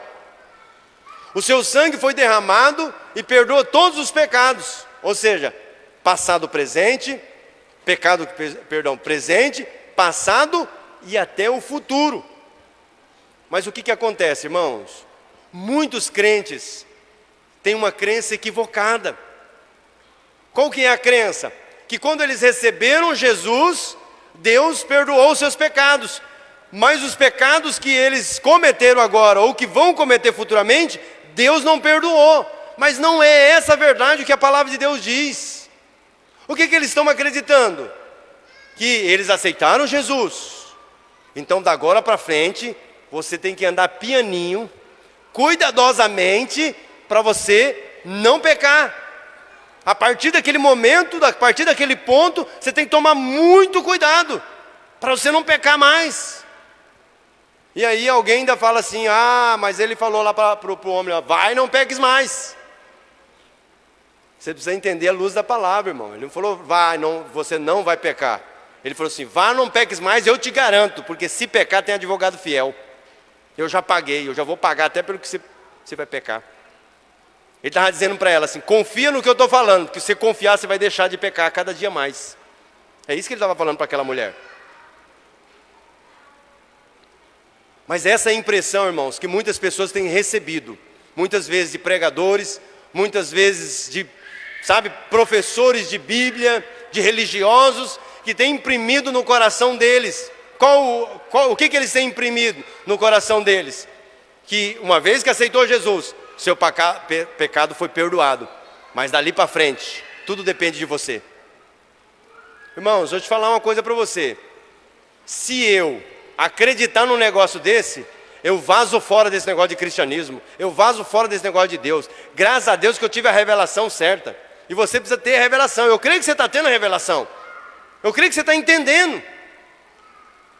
O seu sangue foi derramado e perdoa todos os pecados, ou seja, passado, presente, presente, passado e até o futuro. Mas o que acontece, irmãos? Muitos crentes têm uma crença equivocada. Qual que é a crença? Que quando eles receberam Jesus, Deus perdoou os seus pecados. Mas os pecados que eles cometeram agora, ou que vão cometer futuramente, Deus não perdoou. Mas não é essa a verdade que a palavra de Deus diz. O que eles estão acreditando? Que eles aceitaram Jesus. Então, da agora para frente, você tem que andar pianinho, cuidadosamente, para você não pecar. A partir daquele momento, a partir daquele ponto, você tem que tomar muito cuidado, para você não pecar mais. E aí alguém ainda fala assim, mas ele falou lá para o homem, vai, não peques mais. Você precisa entender a luz da palavra, irmão. Ele não falou, você não vai pecar. Ele falou assim, vá, não peques mais, eu te garanto, porque se pecar tem advogado fiel. Eu já paguei, eu já vou pagar até pelo que você vai pecar. Ele estava dizendo para ela assim, confia no que eu estou falando, porque se você confiar, você vai deixar de pecar cada dia mais. É isso que ele estava falando para aquela mulher. Mas essa é a impressão, irmãos, que muitas pessoas têm recebido. Muitas vezes de pregadores, muitas vezes de, professores de Bíblia, de religiosos, que têm imprimido no coração deles. O que eles têm imprimido no coração deles? Que uma vez que aceitou Jesus, seu pecado foi perdoado. Mas dali para frente, tudo depende de você. Irmãos, vou te falar uma coisa para você. Se eu acreditar num negócio desse, eu vazo fora desse negócio de cristianismo. Eu vazo fora desse negócio de Deus. Graças a Deus que eu tive a revelação certa. E você precisa ter a revelação. Eu creio que você está tendo a revelação. Eu creio que você está entendendo.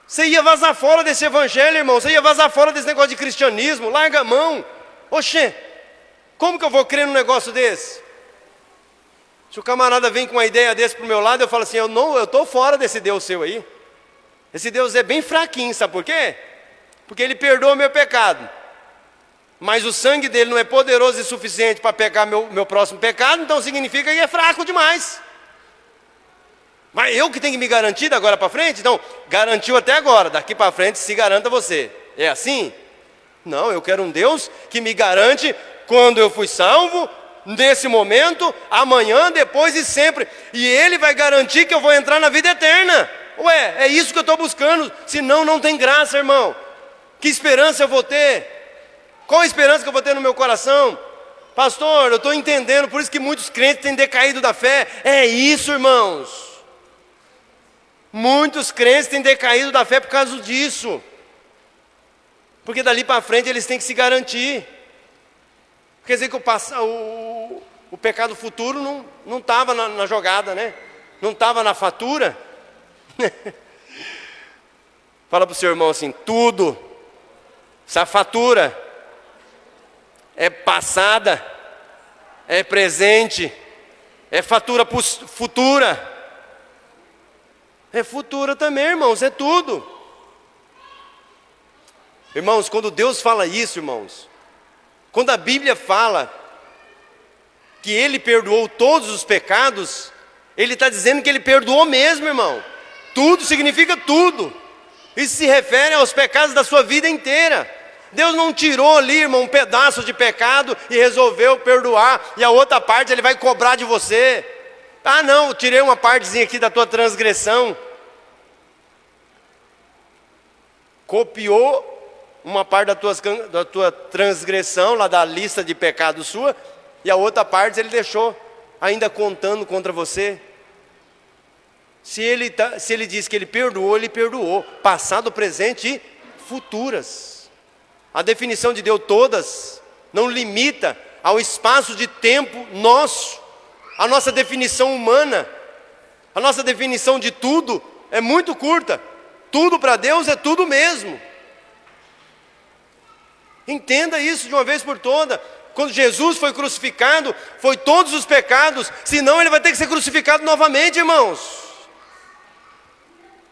Você ia vazar fora desse evangelho, irmão. Você ia vazar fora desse negócio de cristianismo. Larga a mão. Oxê, como que eu vou crer num negócio desse? Se o camarada vem com uma ideia desse para o meu lado, eu falo assim, eu estou fora desse Deus seu aí. Esse Deus é bem fraquinho, sabe por quê? Porque Ele perdoa o meu pecado. Mas o sangue dele não é poderoso e suficiente para pegar meu próximo pecado, então significa que é fraco demais. Mas eu que tenho que me garantir da agora para frente? Então, garantiu até agora, daqui para frente se garanta você. É assim? Não, eu quero um Deus que me garante quando eu fui salvo, nesse momento, amanhã, depois e sempre. E Ele vai garantir que eu vou entrar na vida eterna. Ué, é isso que eu estou buscando, senão não tem graça, irmão. Que esperança eu vou ter? Qual a esperança que eu vou ter no meu coração? Pastor, eu estou entendendo, por isso que muitos crentes têm decaído da fé. É isso, irmãos. Muitos crentes têm decaído da fé por causa disso. Porque dali para frente eles têm que se garantir. Quer dizer que o pecado futuro não estava na jogada, né? Não estava na fatura. Fala para o seu irmão assim: tudo, essa fatura é passada, é presente, é fatura futura. É futura também, irmãos, é tudo. Irmãos, quando Deus fala isso, irmãos, quando a Bíblia fala que Ele perdoou todos os pecados, Ele está dizendo que Ele perdoou mesmo, irmão. Tudo significa tudo. Isso se refere aos pecados da sua vida inteira. Deus não tirou ali, irmão, um pedaço de pecado e resolveu perdoar, e a outra parte Ele vai cobrar de você. Ah não, tirei uma partezinha aqui da tua transgressão. Copiou uma parte da tua transgressão, lá da lista de pecados sua, e a outra parte Ele deixou ainda contando contra você. Se ele diz que Ele perdoou, passado, presente e futuras. A definição de Deus todas não limita ao espaço de tempo nosso. A nossa definição humana, a nossa definição de tudo é muito curta. Tudo para Deus é tudo mesmo. Entenda isso de uma vez por todas. Quando Jesus foi crucificado, foi todos os pecados, senão Ele vai ter que ser crucificado novamente, irmãos.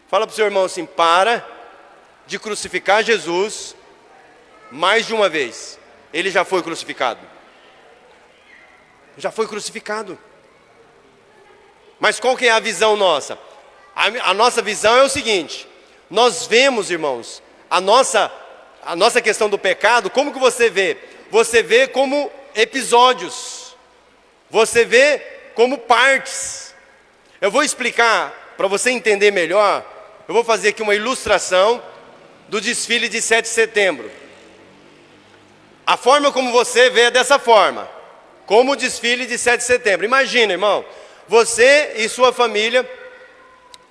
Fala para o seu irmão assim: para de crucificar Jesus mais de uma vez. Ele já foi crucificado. Já foi crucificado. Mas qual que é a visão nossa? A nossa visão é o seguinte: nós vemos, irmãos, a nossa questão do pecado, como que você vê? Você vê como episódios. Você vê como partes. Eu vou explicar, para você entender melhor, eu vou fazer aqui uma ilustração do desfile de 7 de setembro. A forma como você vê é dessa forma, como o desfile de 7 de setembro. Imagina, irmão, você e sua família,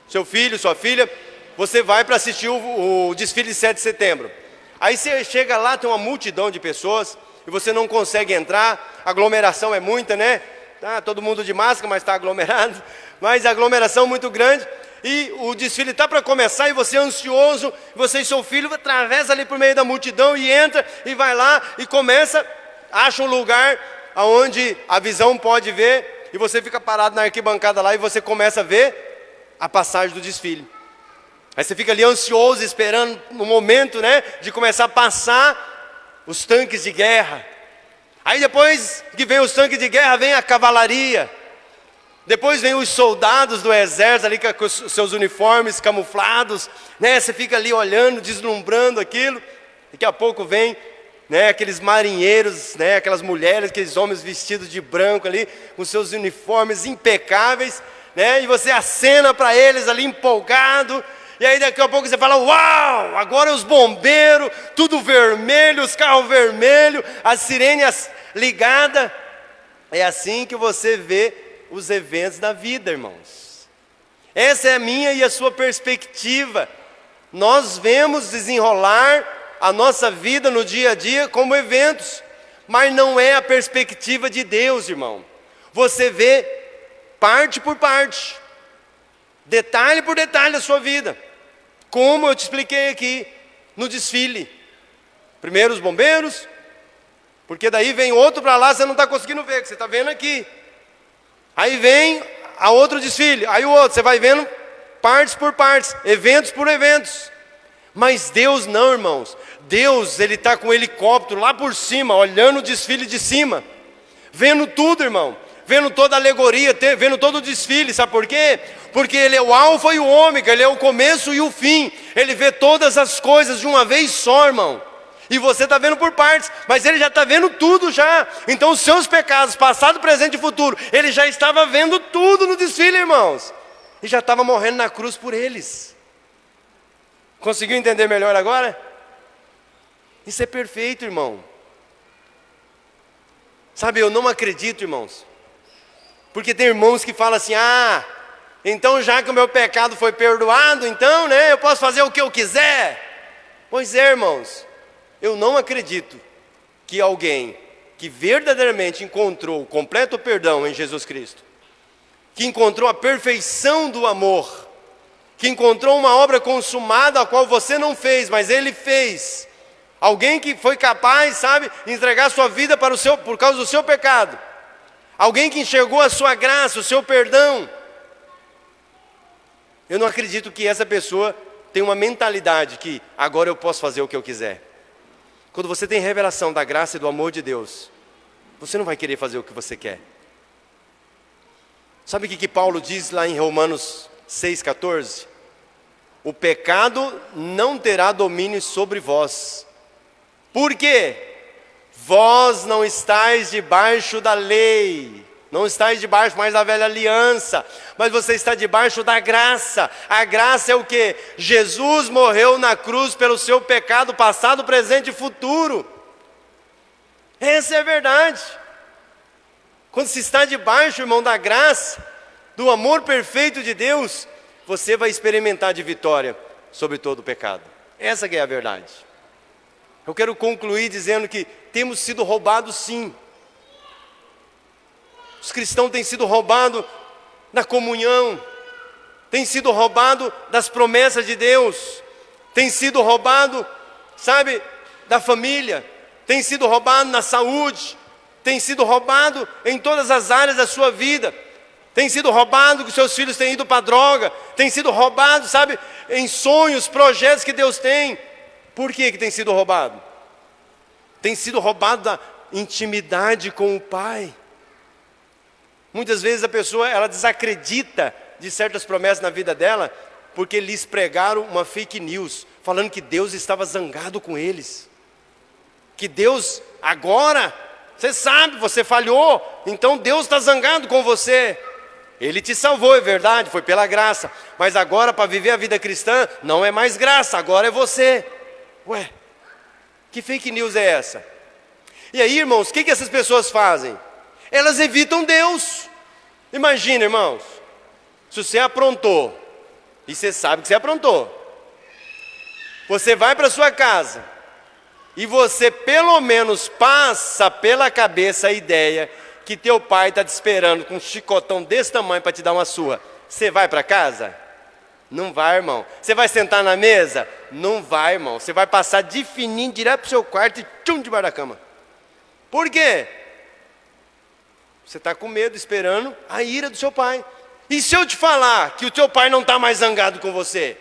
seu filho, sua filha, você vai para assistir o desfile de 7 de setembro. Aí você chega lá, tem uma multidão de pessoas, e você não consegue entrar, a aglomeração é muita, né? Tá todo mundo de máscara, mas está aglomerado, mas a aglomeração é muito grande, e o desfile está para começar, e você é ansioso, você e seu filho atravessa ali por meio da multidão, e entra, e vai lá, e começa, acha um lugar onde a visão pode ver, e você fica parado na arquibancada lá, e você começa a ver a passagem do desfile. Aí você fica ali ansioso, esperando no momento, né, de começar a passar os tanques de guerra. Aí depois que vem os tanques de guerra, vem a cavalaria. Depois vem os soldados do exército ali com os seus uniformes camuflados, né? Você fica ali olhando, deslumbrando aquilo. Daqui a pouco vem, né, aqueles marinheiros, né, aquelas mulheres, aqueles homens vestidos de branco ali, com seus uniformes impecáveis, né? E você acena para eles ali empolgado. E aí daqui a pouco você fala: uau, agora os bombeiros, tudo vermelho, os carros vermelhos, as sirenes ligadas. É assim que você vê os eventos da vida, irmãos. Essa é a minha e a sua perspectiva. Nós vemos desenrolar a nossa vida no dia a dia como eventos, mas não é a perspectiva de Deus, irmão. Você vê parte por parte, detalhe por detalhe da sua vida, como eu te expliquei aqui no desfile. Primeiro os bombeiros, porque daí vem outro para lá, você não está conseguindo ver, que você está vendo aqui. Aí vem a outro desfile, aí o outro, você vai vendo partes por partes, eventos por eventos. Mas Deus não, irmãos. Deus, Ele está com o helicóptero lá por cima, olhando o desfile de cima, vendo tudo, irmão, vendo toda a alegoria, vendo todo o desfile. Sabe por quê? Porque Ele é o alfa e o ômega, Ele é o começo e o fim. Ele vê todas as coisas de uma vez só, irmão. E você está vendo por partes, mas Ele já está vendo tudo já. Então os seus pecados, passado, presente e futuro, Ele já estava vendo tudo no desfile, irmãos. E já estava morrendo na cruz por eles. Conseguiu entender melhor agora? Isso é perfeito, irmão. Sabe, eu não acredito, irmãos. Porque tem irmãos que falam assim: ah, então já que o meu pecado foi perdoado, então, né, eu posso fazer o que eu quiser. Pois é, irmãos. eu não acredito que alguém que verdadeiramente encontrou o completo perdão em Jesus Cristo, que encontrou a perfeição do amor, que encontrou uma obra consumada a qual você não fez, mas Ele fez, alguém que foi capaz, sabe, de entregar sua vida por causa do seu pecado, alguém que enxergou a sua graça, o seu perdão. Eu não acredito que essa pessoa tenha uma mentalidade que agora eu posso fazer o que eu quiser. Quando você tem revelação da graça e do amor de Deus, você não vai querer fazer o que você quer. Sabe o que Paulo diz lá em Romanos 6,14? O pecado não terá domínio sobre vós. Por quê? Vós não estáis debaixo da lei, não estáis debaixo mais da velha aliança, mas você está debaixo da graça. A graça é o quê? Jesus morreu na cruz pelo seu pecado passado, presente e futuro. Essa é a verdade. Quando se está debaixo, irmão, da graça, do amor perfeito de Deus, você vai experimentar de vitória sobre todo o pecado. Essa que é a verdade. Eu quero concluir dizendo que temos sido roubados sim. Os cristãos têm sido roubados na comunhão, têm sido roubados das promessas de Deus, têm sido roubados, sabe, da família, têm sido roubados na saúde, têm sido roubados em todas as áreas da sua vida, tem sido roubado que seus filhos têm ido para a droga, tem sido roubado, sabe, em sonhos, projetos que Deus tem. Por que tem sido roubado? Tem sido roubado da intimidade com o Pai. Muitas vezes a pessoa, ela desacredita de certas promessas na vida dela, porque lhes pregaram uma fake news, falando que Deus estava zangado com eles. Que Deus, agora, você sabe, você falhou, então Deus está zangado com você. Ele te salvou, é verdade, foi pela graça. Mas agora, para viver a vida cristã, não é mais graça, agora é você. Ué, que fake news é essa? E aí, irmãos, o que essas pessoas fazem? Elas evitam Deus. Imagina, irmãos, se você aprontou, e você sabe que você aprontou, você vai para sua casa, e você pelo menos passa pela cabeça a ideia que teu pai está te esperando com um chicotão desse tamanho para te dar uma surra. Você vai para casa? Não vai, irmão. Você vai sentar na mesa? Não vai, irmão. Você vai passar de fininho direto para o seu quarto e tchum, debaixo da cama. Por quê? Você está com medo, esperando a ira do seu pai. E se eu te falar que o teu pai não está mais zangado com você?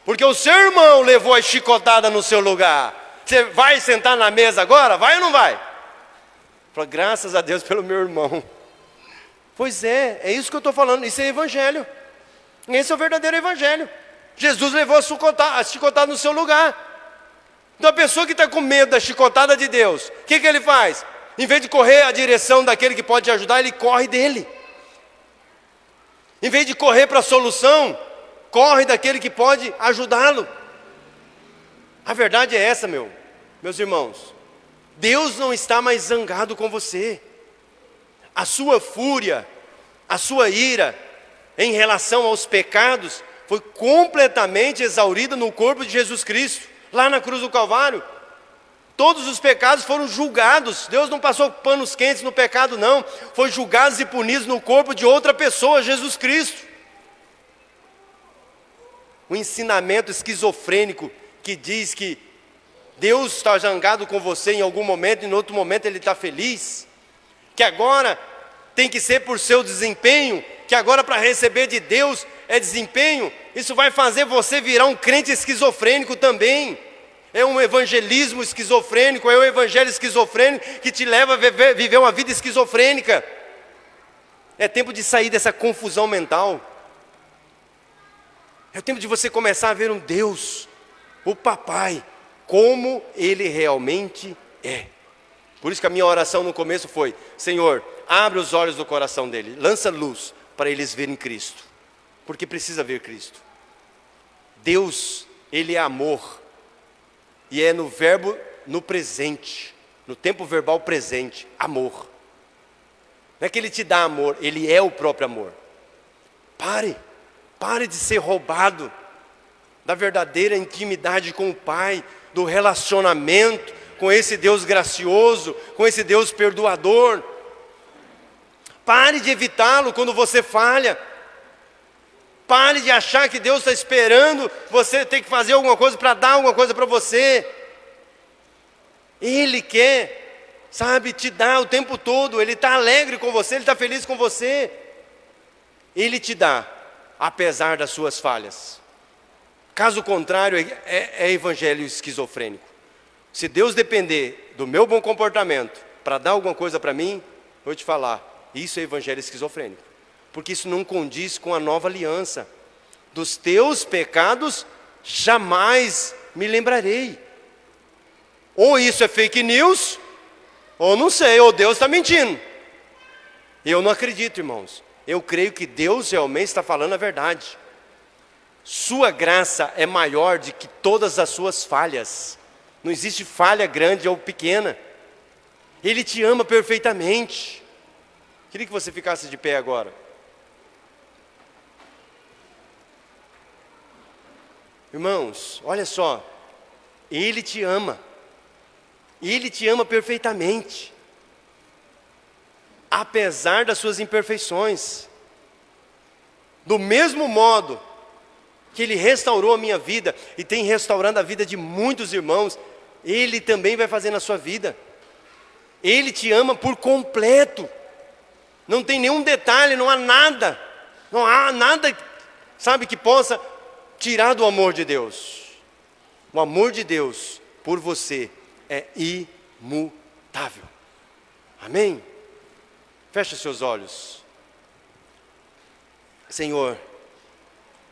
Porque o seu irmão levou a chicotada no seu lugar. Você vai sentar na mesa agora? Vai ou não vai? Fala, graças a Deus pelo meu irmão. Pois é isso que eu estou falando. Isso é evangelho. Esse é o verdadeiro evangelho. Jesus levou a chicotada no seu lugar. Então a pessoa que está com medo da chicotada de Deus, o que ele faz? Em vez de correr a direção daquele que pode te ajudar, ele corre dele. Em vez de correr para a solução, corre daquele que pode ajudá-lo. A verdade é essa, meus irmãos. Deus não está mais zangado com você. A sua fúria, a sua ira em relação aos pecados foi completamente exaurida no corpo de Jesus Cristo, lá na cruz do Calvário. Todos os pecados foram julgados. Deus não passou panos quentes no pecado, não. Foi julgados e punidos no corpo de outra pessoa, Jesus Cristo. O ensinamento esquizofrênico que diz que Deus está zangado com você em algum momento e em outro momento Ele está feliz, que agora tem que ser por seu desempenho, que agora para receber de Deus é desempenho, isso vai fazer você virar um crente esquizofrênico também. É um evangelismo esquizofrênico, é um evangelho esquizofrênico que te leva a viver uma vida esquizofrênica. É tempo de sair dessa confusão mental. É o tempo de você começar a ver um Deus, o papai, como Ele realmente é. Por isso que a minha oração no começo foi: Senhor, abre os olhos do coração dele, lança luz para eles verem Cristo, porque precisa ver Cristo. Deus, Ele é amor, e é no verbo, no presente, no tempo verbal presente, amor. Não é que Ele te dá amor, Ele é o próprio amor. Pare de ser roubado da verdadeira intimidade com o Pai. do relacionamento com esse Deus gracioso, com esse Deus perdoador. Pare de evitá-lo quando você falha. Pare de achar que Deus está esperando você ter que fazer alguma coisa para dar alguma coisa para você. Ele quer, sabe, te dar o tempo todo. Ele está alegre com você, Ele está feliz com você. Ele te dá, apesar das suas falhas. Caso contrário, é evangelho esquizofrênico. Se Deus depender do meu bom comportamento para dar alguma coisa para mim, vou te falar, isso é evangelho esquizofrênico. Porque isso não condiz com a nova aliança. Dos teus pecados jamais me lembrarei. Ou isso é fake news, ou não sei, ou Deus está mentindo. Eu não acredito, irmãos. Eu creio que Deus realmente está falando a verdade. Sua graça é maior do que todas as suas falhas. Não existe falha grande ou pequena. Ele te ama perfeitamente. Queria que você ficasse de pé agora. Irmãos, olha só. Ele te ama. Ele te ama perfeitamente. Apesar das suas imperfeições. Do mesmo modo que Ele restaurou a minha vida e tem restaurado a vida de muitos irmãos, Ele também vai fazer na sua vida. Ele te ama por completo. Não tem nenhum detalhe, não há nada, sabe, que possa tirar do amor de Deus. O amor de Deus por você é imutável. Amém? Feche seus olhos. Senhor,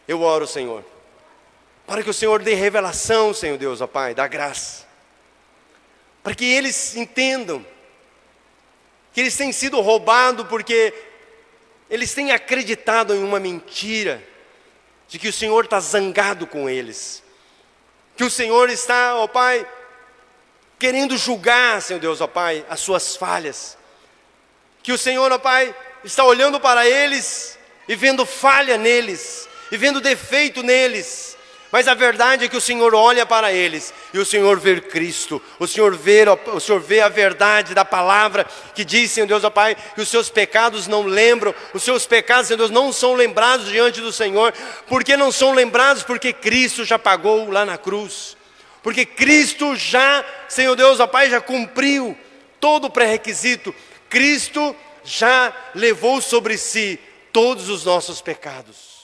eu oro, Senhor, para que o Senhor dê revelação, Senhor Deus, ó Pai, da graça. Para que eles entendam que eles têm sido roubados porque eles têm acreditado em uma mentira, de que o Senhor está zangado com eles. Que o Senhor está, ó Pai, querendo julgar, Senhor Deus, ó Pai, as suas falhas. Que o Senhor, ó Pai, está olhando para eles e vendo falha neles, e vendo defeito neles. Mas a verdade é que o Senhor olha para eles e o Senhor vê Cristo. O Senhor vê a verdade da palavra que diz, Senhor Deus, ó Pai, que os seus pecados não lembram. Os seus pecados, Senhor Deus, não são lembrados diante do Senhor. Por que não são lembrados? Porque Cristo já pagou lá na cruz. Porque Cristo já, Senhor Deus, ó Pai, já cumpriu todo o pré-requisito. Cristo já levou sobre si todos os nossos pecados.